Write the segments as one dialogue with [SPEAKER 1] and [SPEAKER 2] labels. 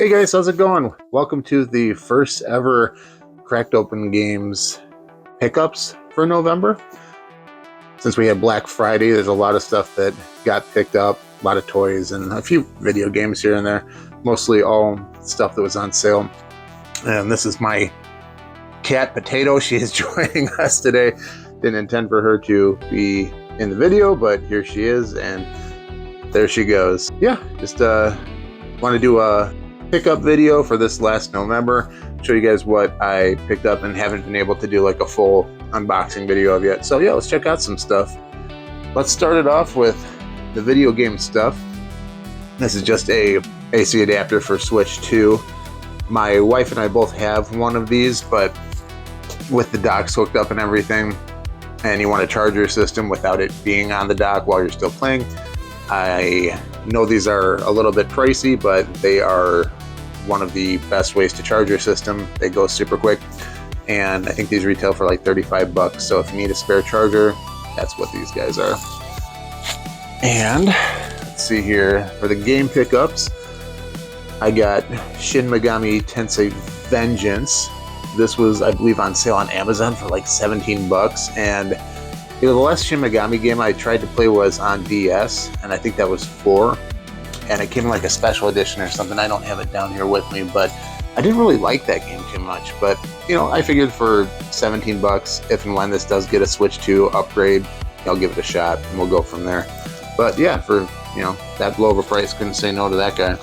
[SPEAKER 1] Hey guys, how's it going? Welcome to the first ever Cracked Open Games pickups for November. Since we had Black Friday, there's a lot of stuff that got picked up, a lot of toys and a few video games here and there, mostly all stuff that was on sale. And this is my cat Potato. She is joining us today. Didn't intend for her to be in the video, but here she is, and there she goes. Yeah, just want to do a pickup video for this last November, show you guys what I picked up and haven't been able to do like a full unboxing video of yet. So yeah, let's check out some stuff. Let's start it off with the video game stuff. This is just a AC adapter for Switch 2. My wife and I both have one of these, but with the docks hooked up and everything, and you want to charge your system without it being on the dock while you're still playing, I know these are a little bit pricey, but they are one of the best ways to charge your system. They go super quick, and I think these retail for like 35 bucks. So if you need a spare charger, that's what these guys are. And let's see here, for the game pickups, I got Shin Megami Tensei Vengeance. This was, I believe, on sale on Amazon for like 17 bucks, and the last Shin Megami game I tried to play was on DS, and I think that was 4, and it came in like a special edition or something. I don't have it down here with me, but I didn't really like that game too much. But, you know, I figured for 17 bucks, if and when this does get a Switch 2 upgrade, I'll give it a shot, and we'll go from there. But yeah, for, you know, that low of a price, couldn't say no to that guy.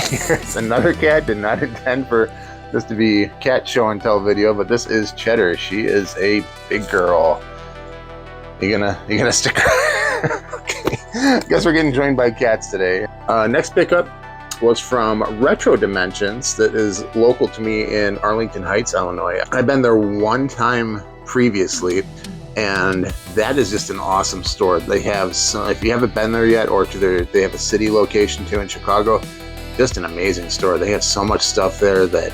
[SPEAKER 1] Here's another cat. Did not intend for this to be cat show and tell video, but this is Cheddar. She is a big girl. You gonna stick around? Okay. Guess we're getting joined by cats today. Next pickup was from Retro Dimensions, that is local to me in Arlington Heights, Illinois. I've been there one time previously, and that is just an awesome store. They have some, if you haven't been there yet, or they have a city location too in Chicago. Just an amazing store. They have so much stuff there that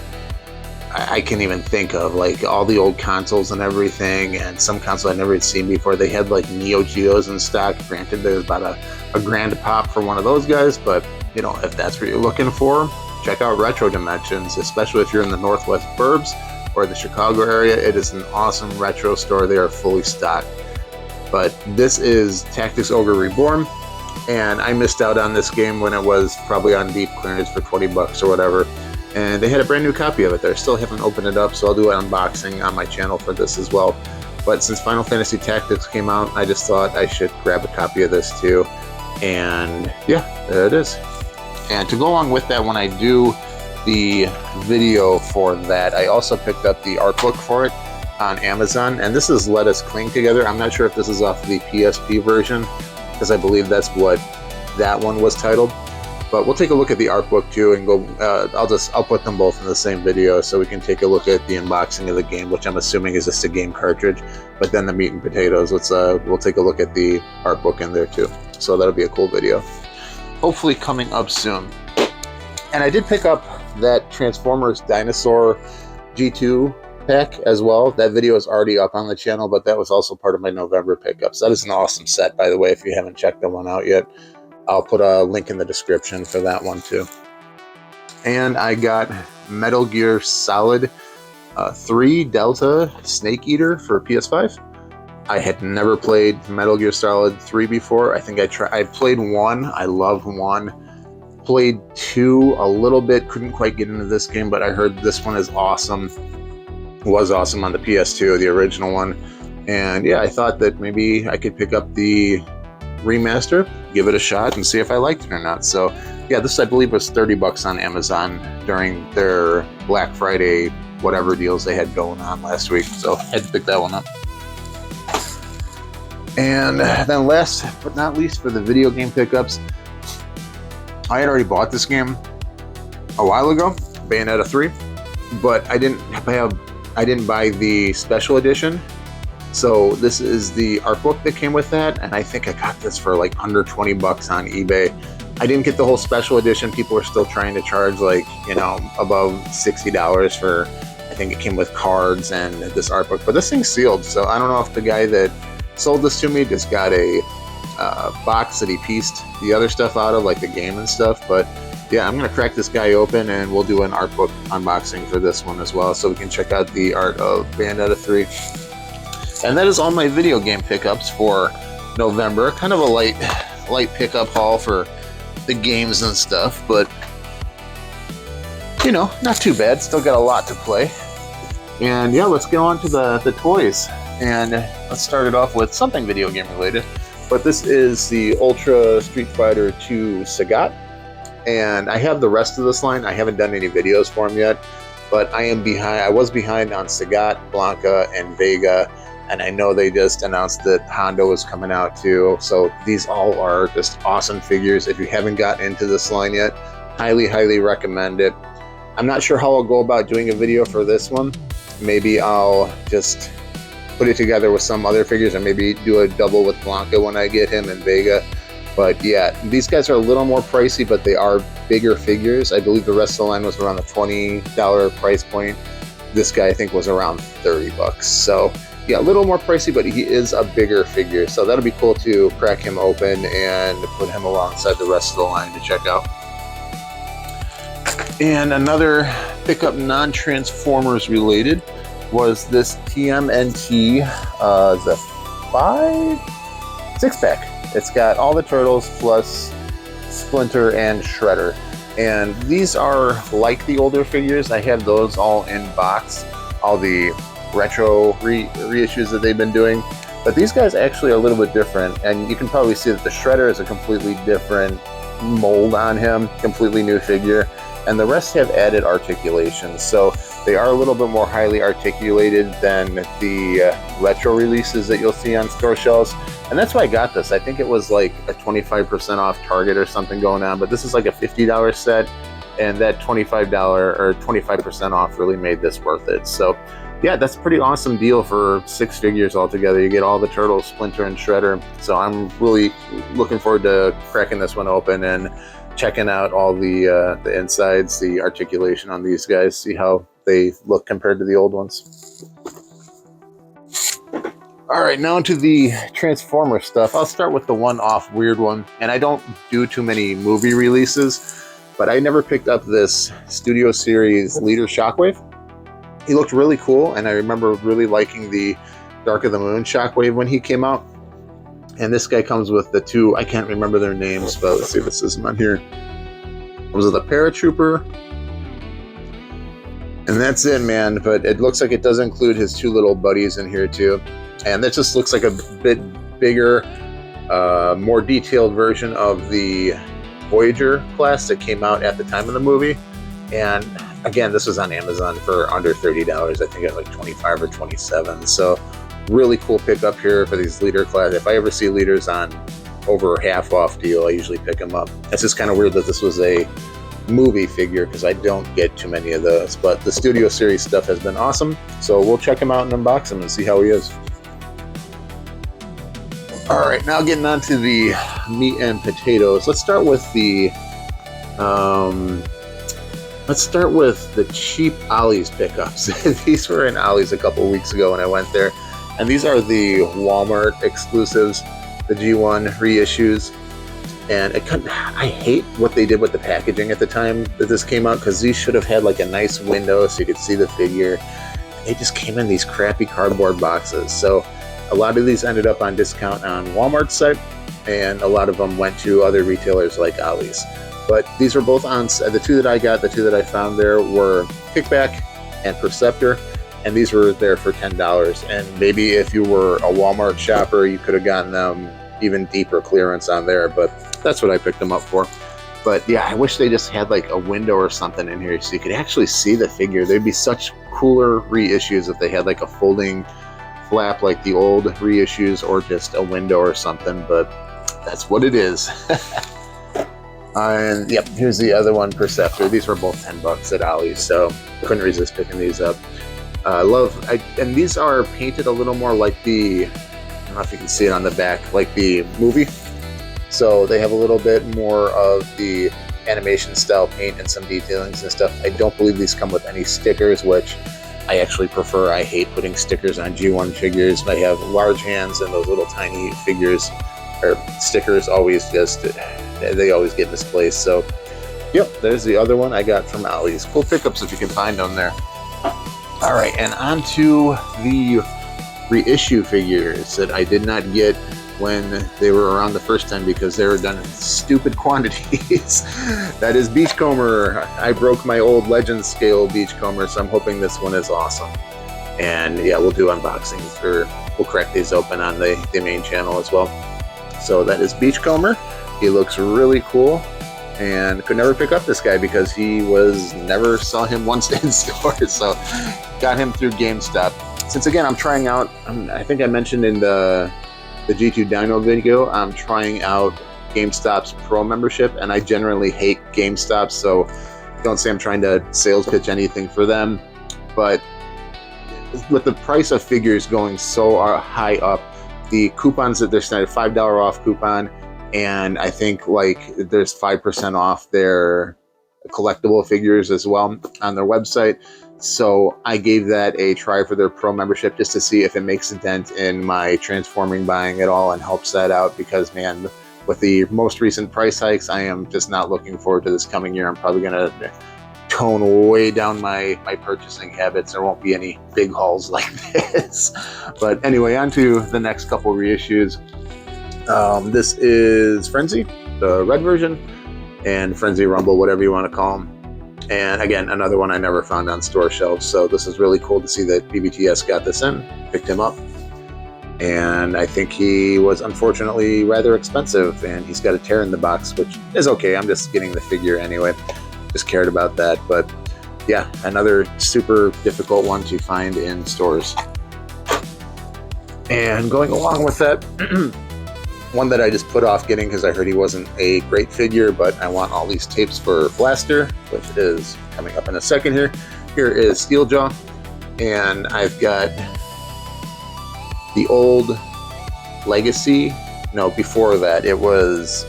[SPEAKER 1] I can't even think of, like all the old consoles and everything, and some consoles I've never seen before. They had like Neo Geos in stock. Granted, there's about a grand a pop for one of those guys, but you know, if that's what you're looking for, check out Retro Dimensions, especially if you're in the Northwest Burbs or the Chicago area. It is an awesome retro store. They are fully stocked. But this is Tactics Ogre Reborn, and I missed out on this game when it was probably on deep clearance for 20 bucks or whatever. And they had a brand new copy of it there. Still haven't opened it up, so I'll do an unboxing on my channel for this as well. But since Final Fantasy Tactics came out, I just thought I should grab a copy of this too. And yeah, there it is. And to go along with that, when I do the video for that, I also picked up the art book for it on Amazon. And this is Let Us Cling Together. I'm not sure if this is off the PSP version, because I believe that's what that one was titled. But we'll take a look at the art book too, and go. I'll put them both in the same video so we can take a look at the unboxing of the game, which I'm assuming is just a game cartridge. But then the meat and potatoes. We'll take a look at the art book in there too. So that'll be a cool video. Hopefully coming up soon. And I did pick up that Transformers Dinosaur G2 pack as well. That video is already up on the channel, but that was also part of my November pickups. That is an awesome set, by the way, if you haven't checked that one out yet. I'll put a link in the description for that one too. And I got Metal Gear Solid 3 Delta Snake Eater for PS5. I had never played Metal Gear Solid 3 before. I think I played 1. I loved 1. Played 2 a little bit. Couldn't quite get into this game, but I heard this one is awesome. Was awesome on the PS2, the original one. And yeah, I thought that maybe I could pick up the remaster, give it a shot, and see if I liked it or not. So yeah, this I believe was 30 bucks on Amazon during their Black Friday whatever deals they had going on last week. So I had to pick that one up. And then last but not least, for the video game pickups, I had already bought this game a while ago, Bayonetta 3, but I didn't buy the special edition. So this is the art book that came with that, and I think I got this for like under 20 bucks on eBay. I didn't get the whole special edition. People are still trying to charge like, you know, above $60 for, I think it came with cards and this art book, but this thing's sealed. So I don't know if the guy that sold this to me just got a box that he pieced the other stuff out of, like the game and stuff. But yeah, I'm gonna crack this guy open and we'll do an art book unboxing for this one as well, so we can check out the art of Bayonetta 3. And that is all my video game pickups for November. Kind of a light pickup haul for the games and stuff, but you know, not too bad. Still got a lot to play. And yeah, let's go on to the toys. And let's start it off with something video game related. But this is the Ultra Street Fighter 2 Sagat. And I have the rest of this line. I haven't done any videos for them yet, but I am behind. I was behind on Sagat, Blanca, and Vega. And I know they just announced that Hondo is coming out too. So these all are just awesome figures. If you haven't gotten into this line yet, highly recommend it. I'm not sure how I'll go about doing a video for this one. Maybe I'll just put it together with some other figures, or maybe do a double with Blanca when I get him and Vega. But yeah, these guys are a little more pricey, but they are bigger figures. I believe the rest of the line was around the $20 price point. This guy I think was around 30 bucks. So yeah, a little more pricey, but he is a bigger figure. So that'll be cool to crack him open and put him alongside the rest of the line to check out. And another pickup non-Transformers related was this TMNT, the 6-pack. It's got all the Turtles plus Splinter and Shredder. And these are like the older figures. I have those all in box, all the retro reissues that they've been doing, but these guys actually are a little bit different, and you can probably see that the Shredder is a completely different mold on him, completely new figure, and the rest have added articulation, so they are a little bit more highly articulated than the retro releases that you'll see on store shelves. And that's why I got this. I think it was like a 25% off Target or something going on, but this is like a $50 set, and that $25 or 25% off really made this worth it. So yeah, that's a pretty awesome deal for 6 figures altogether. You get all the Turtles, Splinter, and Shredder. So I'm really looking forward to cracking this one open and checking out all the insides, the articulation on these guys, see how they look compared to the old ones. All right, now to the Transformer stuff. I'll start with the one-off weird one. And I don't do too many movie releases, but I never picked up this Studio Series Leader Shockwave. He looked really cool, and I remember really liking the Dark of the Moon Shockwave when he came out. And this guy comes with the two, I can't remember their names, but let's see if it says them on here. Was it the Paratrooper? And that's it, man. But it looks like it does include his 2 little buddies in here too. And that just looks like a bit bigger, more detailed version of the Voyager class that came out at the time of the movie. And again, this was on Amazon for under $30. I think at like 25 or 27. So really cool pickup here for these leader class. If I ever see leaders on over half off deal, I usually pick them up. It's just kind of weird that this was a movie figure because I don't get too many of those. But the Studio Series stuff has been awesome. So we'll check him out and unbox him and see how he is. All right, now getting on to the meat and potatoes. Let's start with the cheap Ollie's pickups. These were in Ollie's a couple weeks ago when I went there. And these are the Walmart exclusives, the G1 reissues. And I hate what they did with the packaging at the time that this came out, because these should have had like a nice window so you could see the figure. They just came in these crappy cardboard boxes. So a lot of these ended up on discount on Walmart's site, and a lot of them went to other retailers like Ollie's. But these were both on, the 2 that I got, the 2 that I found there were Kickback and Perceptor, and these were there for $10. And maybe if you were a Walmart shopper, you could have gotten them even deeper clearance on there, but that's what I picked them up for. But yeah, I wish they just had like a window or something in here so you could actually see the figure. They'd be such cooler reissues if they had like a folding flap like the old reissues, or just a window or something, but that's what it is. And yep, here's the other one, Perceptor. These were both $10 at Ollie's, so couldn't resist picking these up. And these are painted a little more like the, I don't know if you can see it on the back, like the movie. So they have a little bit more of the animation style paint and some detailings and stuff. I don't believe these come with any stickers, which I actually prefer. I hate putting stickers on G1 figures. I have large hands, and those little tiny figures or stickers always just, they always get misplaced. So yep, there's the other one I got from Ollie's. Cool pickups if you can find them there. All right, and on to the reissue figures that I did not get when they were around the first time because they were done in stupid quantities. That is Beachcomber. I broke my old Legends scale Beachcomber, so I'm hoping this one is awesome. And yeah, we'll do unboxings, or we'll crack these open on the main channel as well. So that is Beachcomber. He looks really cool, and could never pick up this guy because he never saw him once in stores. So got him through GameStop. Since again, I'm trying out, I think I mentioned in the G2 Dino video, I'm trying out GameStop's Pro membership, and I generally hate GameStop, so don't say I'm trying to sales pitch anything for them. But with the price of figures going so high up, the coupons that they're starting, $5 off coupon, and I think like there's 5% off their collectible figures as well on their website. So I gave that a try for their Pro membership just to see if it makes a dent in my Transforming buying at all and helps that out, because man, with the most recent price hikes, I am just not looking forward to this coming year. I'm probably going to tone way down my purchasing habits. There won't be any big hauls like this. But anyway, on to the next couple reissues. This is Frenzy, the red version, and Frenzy Rumble, whatever you want to call them. And again, another one I never found on store shelves. So this is really cool to see that BBTS got this in, picked him up. And I think he was unfortunately rather expensive, and he's got a tear in the box, which is okay. I'm just getting the figure anyway. Just cared about that. But yeah, another super difficult one to find in stores. And going along with that, one that I just put off getting because I heard he wasn't a great figure, but I want all these tapes for Blaster, which is coming up in a second here. Here is Steeljaw, and I've got the old Legacy. No, before that, it was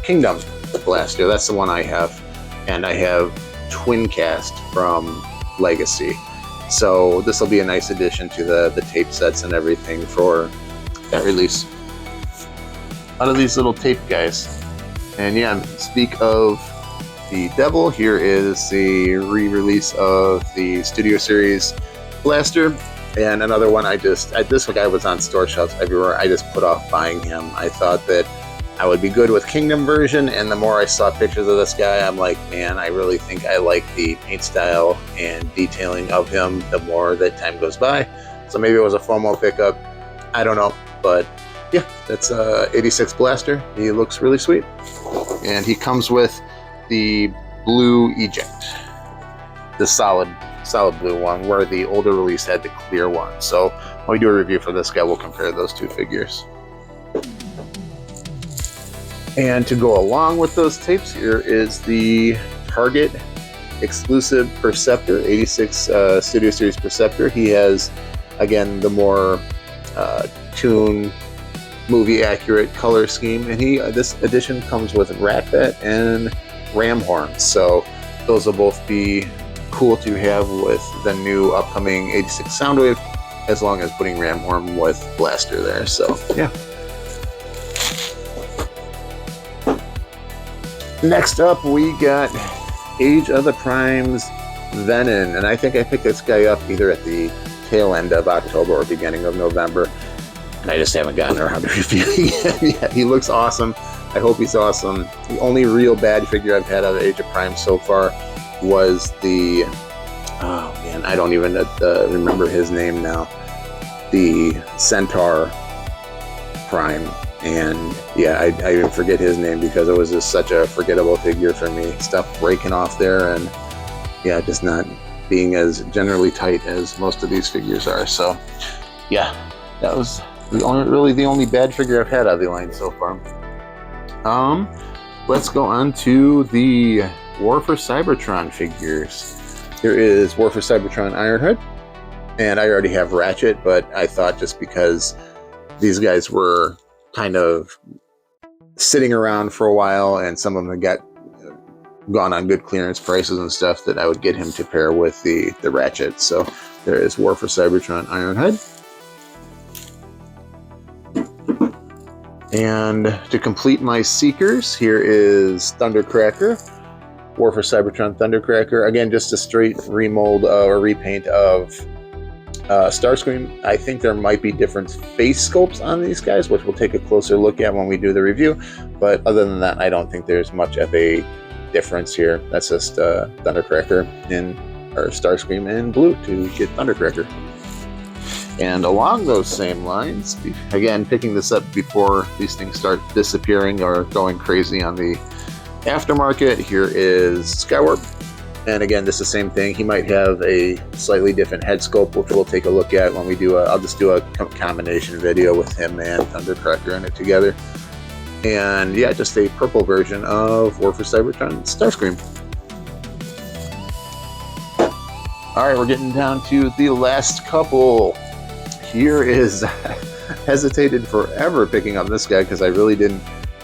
[SPEAKER 1] Kingdom Blaster. That's the one I have. And I have Twin Cast from Legacy. So this will be a nice addition to the tape sets and everything for that release. Out of these little tape guys. And yeah, speak of the Devil, here is the re-release of the Studio Series Blaster. And another one this guy was on store shelves everywhere. I just put off buying him. I thought that I would be good with Kingdom version, and the more I saw pictures of this guy, I'm like, man, I really think I like the paint style and detailing of him the more that time goes by. So maybe it was a FOMO pickup. I don't know, but yeah, that's 86 Blaster. He looks really sweet. And he comes with the blue eject, the solid blue one, where the older release had the clear one. So when we do a review for this guy, we'll compare those two figures. And to go along with those tapes, here is the Target exclusive Perceptor, 86 Studio Series Perceptor. He has, again, the more toon movie accurate color scheme, and this edition comes with Ratbat and Ram horns. So those will both be cool to have with the new upcoming 86 Soundwave, as long as putting Ram horn with Blaster there. So yeah. Next up, we got Age of the Primes Venom, and I think I picked this guy up either at the tail end of October or beginning of November, and I just haven't gotten around to reviewing him yet. He looks awesome. I hope he's awesome. The only real bad figure I've had out of Age of Primes so far was the, oh man, I don't even remember his name now, the Centaur Prime. And yeah, I even forget his name because it was just such a forgettable figure for me. Stuff breaking off there, and yeah, just not being as generally tight as most of these figures are. So yeah, that was really the only bad figure I've had out of the line so far. Let's go on to the War for Cybertron figures. Here is War for Cybertron Ironhead, and I already have Ratchet, but I thought just because these guys were kind of sitting around for a while, and some of them got gone on good clearance prices and stuff, that I would get him to pair with the Ratchet. So there is War for Cybertron Ironhead. And to complete my Seekers, here is Thundercracker, War for Cybertron Thundercracker. Again, just a straight remold or repaint of Starscream. I think there might be different face sculpts on these guys, which we'll take a closer look at when we do the review. But other than that, I don't think there's much of a difference here. That's just Thundercracker or Starscream in blue to get Thundercracker. And along those same lines, again, picking this up before these things start disappearing or going crazy on the aftermarket, here is Skywarp. And again, this is the same thing. He might have a slightly different head sculpt, which we'll take a look at when we do I'll just do a combination video with him and Thundercracker in it together. And yeah, just a purple version of War for Cybertron Starscream. All right, we're getting down to the last couple. Here is, hesitated forever picking up this guy because I really didn't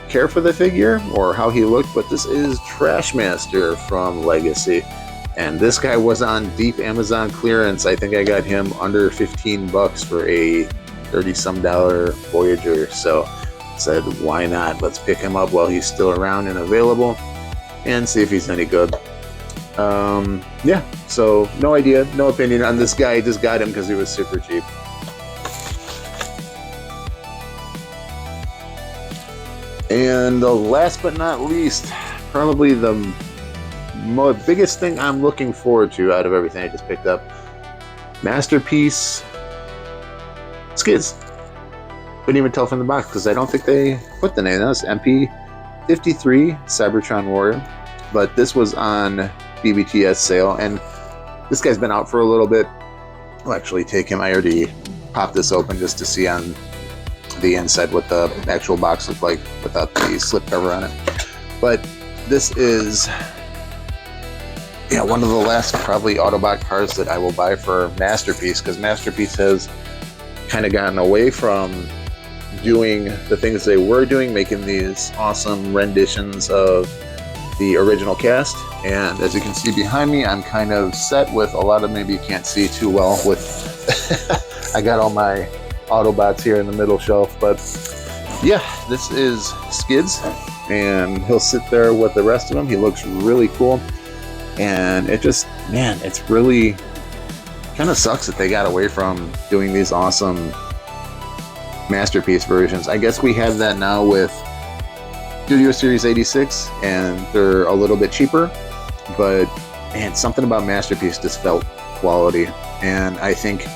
[SPEAKER 1] care for the figure or how he looked, but this is Trashmaster from Legacy. And this guy was on deep Amazon clearance. I think I got him under 15 bucks for a $30-some Voyager. So I said, why not? Let's pick him up while he's still around and available and see if he's any good. Yeah, so no idea, no opinion on this guy. I just got him because he was super cheap. And the last but not least, probably the biggest thing I'm looking forward to out of everything I just picked up, Masterpiece Skids. Couldn't even tell from the box because I don't think they put the name. That was MP53 Cybertron Warrior, but this was on BBTS sale, and this guy's been out for a little bit. I'll actually take him. I already popped this open just to see on the inside what the actual box looked like without the slipcover on it. But this is, yeah, one of the last probably Autobot cars that I will buy for Masterpiece, because Masterpiece has kind of gotten away from doing the things they were doing, making these awesome renditions of the original cast. And as you can see behind me, I'm kind of set with a lot of, maybe you can't see too well with I got all my Autobots here in the middle shelf, but yeah, this is Skids, and he'll sit there with the rest of them. He looks really cool, and it just, man, it's really kind of sucks that they got away from doing these awesome Masterpiece versions. I guess we have that now with Studio Series 86, and they're a little bit cheaper, but man, something about Masterpiece just felt quality, and I think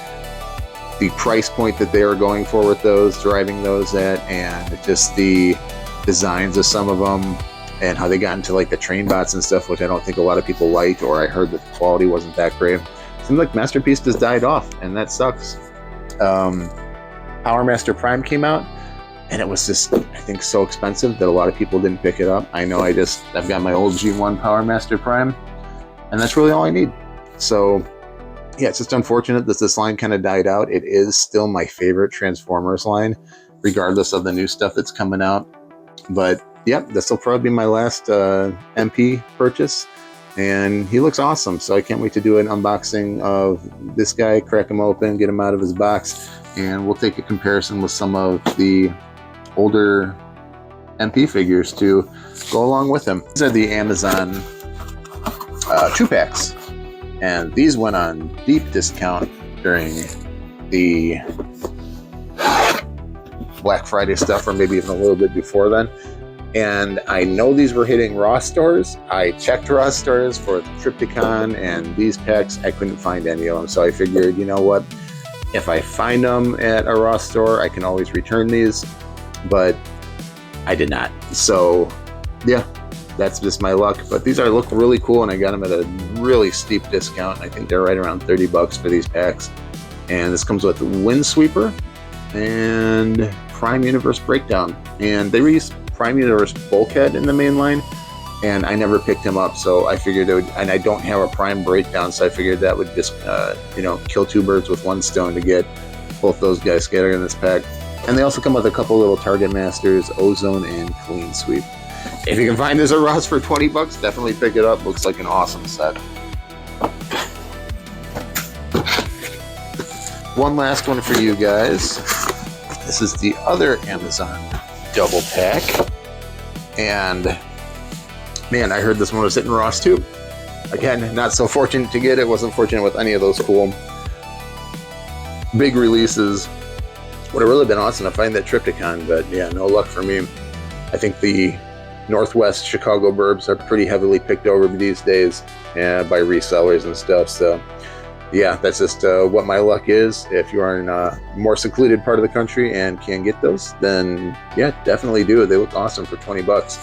[SPEAKER 1] the price point that they were going for with those, driving those at, and just the designs of some of them, and how they got into like the train bots and stuff, which I don't think a lot of people liked, or I heard that the quality wasn't that great. Seems like Masterpiece just died off, and that sucks. Power Master Prime came out, and it was just, I think, so expensive that a lot of people didn't pick it up. I know I've got my old G1 Power Master Prime, and that's really all I need. So yeah, it's just unfortunate that this line kind of died out. It is still my favorite Transformers line, regardless of the new stuff that's coming out. But yep, this will probably be my last MP purchase, and he looks awesome. So I can't wait to do an unboxing of this guy, crack him open, get him out of his box, and we'll take a comparison with some of the older MP figures to go along with him. These are the Amazon 2-packs. And these went on deep discount during the Black Friday stuff, or maybe even a little bit before then. And I know these were hitting Ross stores. I checked Ross stores for Triptychon and these packs. I couldn't find any of them. So I figured, you know what? If I find them at a Ross store, I can always return these. But I did not. So yeah, that's just my luck. But these look really cool, and I got them at a really steep discount. I think they're right around 30 bucks for these packs. And this comes with Windsweeper and Prime Universe Breakdown. And they released Prime Universe Bulkhead in the main line, and I never picked him up, so I figured it would, and I don't have a Prime Breakdown, so I figured that would just kill two birds with one stone to get both those guys together in this pack. And they also come with a couple little Target Masters, Ozone, and Clean Sweep. If you can find this at Ross for 20 bucks, definitely pick it up. Looks like an awesome set. One last one for you guys. This is the other Amazon double pack. And man, I heard this one was hitting Ross too. Again, not so fortunate to get it. Wasn't fortunate with any of those cool big releases. Would have really been awesome to find that Triptychon, but yeah, no luck for me. I think the Northwest Chicago burbs are pretty heavily picked over these days by resellers and stuff. So yeah, that's just what my luck is. If you are in a more secluded part of the country and can get those, then yeah, definitely do. They look awesome for 20 bucks.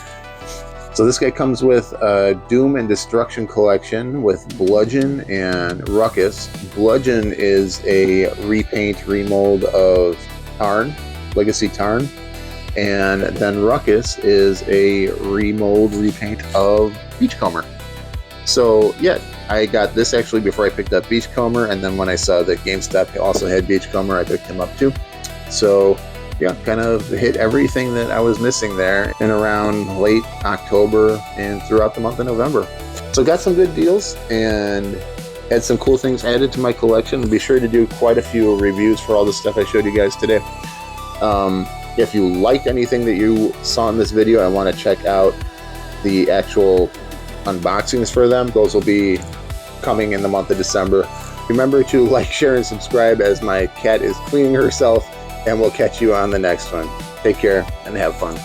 [SPEAKER 1] So this guy comes with a Doom and Destruction collection with Bludgeon and Ruckus. Bludgeon is a repaint, remold of Tarn, Legacy Tarn. And then Ruckus is a remold, repaint of Beachcomber. So yeah, I got this actually before I picked up Beachcomber, and then when I saw that GameStop also had Beachcomber, I picked him up too. So yeah, kind of hit everything that I was missing there in around late October and throughout the month of November. So got some good deals and had some cool things added to my collection. I'll be sure to do quite a few reviews for all the stuff I showed you guys today. If you liked anything that you saw in this video and want to check out the actual unboxings for them, those will be coming in the month of December. Remember to like, share, and subscribe as my cat is cleaning herself, and we'll catch you on the next one. Take care and have fun.